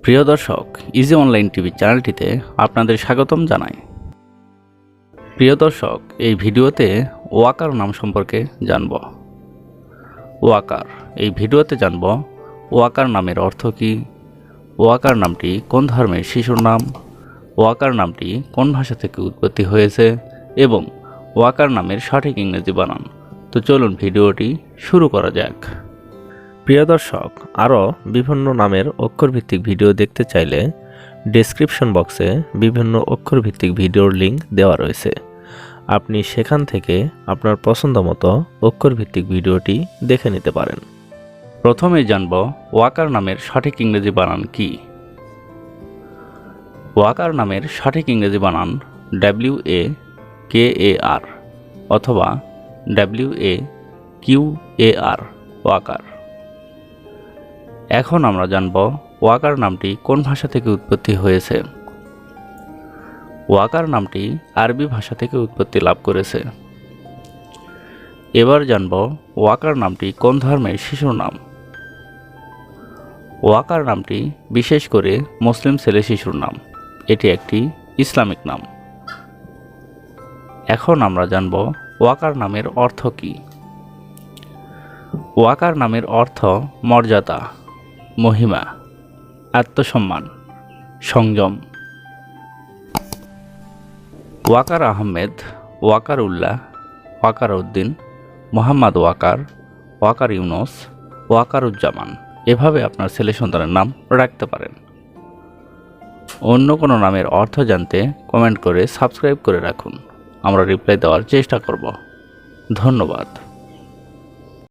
প্রিয় দর্শক, easy online TV চ্যানেলটিতে আপনাদের স্বাগতম জানাই। প্রিয় দর্শক, এই ভিডিওতে ওয়াকার নাম সম্পর্কে জানব। ওয়াকার, এই ভিডিওতে জানব ওয়াকার নামের অর্থ কী, ওয়াকার নামটি কোন ধর্মের শিশুর নাম, ওয়াকার নামটি কোন ভাষা থেকে উৎপত্তি হয়েছে এবং ওয়াকার নামের সঠিক ইংরেজি বানান। তো চলুন ভিডিওটি শুরু করা যাক। প্রিয় দর্শক, আরও বিভিন্ন নামের অক্ষরভিত্তিক ভিডিও দেখতে চাইলে ডেসক্রিপশন বক্সে বিভিন্ন অক্ষরভিত্তিক ভিডিওর লিঙ্ক দেওয়া রয়েছে। আপনি সেখান থেকে আপনার পছন্দ মতো অক্ষরভিত্তিক ভিডিওটি দেখে নিতে পারেন। প্রথমেই জানব ওয়াকার নামের সঠিক ইংরেজি বানান কি। ওয়াকার নামের সঠিক ইংরেজি বানান WAKAR অথবা WAQAR, ওয়াকার। এখন আমরা জানব ওয়াকার নামটি কোন ভাষা থেকে উৎপত্তি হয়েছে। ওয়াকার নামটি আরবি ভাষা থেকে উৎপত্তি লাভ করেছে। এবার জানব ওয়াকার নামটি কোন ধর্মের শিশুর নাম। ওয়াকার নামটি বিশেষ করে মুসলিম ছেলে শিশুর নাম। এটি একটি ইসলামিক নাম। এখন আমরা জানব ওয়াকার নামের অর্থ কী। ওয়াকার নামের অর্থ মর্যাদা, মহিমা, আত্মসম্মান, সংযম। ওয়াকার আহমেদ, ওয়াকার উল্লাহ, ওয়াকার উদ্দিন, মোহাম্মদ ওয়াকার, ওয়াকার ইউনুস, ওয়াকার উজ্জামান, এভাবে আপনার ছেলে সন্তানের নাম রাখতে পারেন। অন্য কোনো নামের অর্থ জানতে কমেন্ট করে সাবস্ক্রাইব করে রাখুন। আমরা রিপ্লাই দেওয়ার চেষ্টা করব। ধন্যবাদ।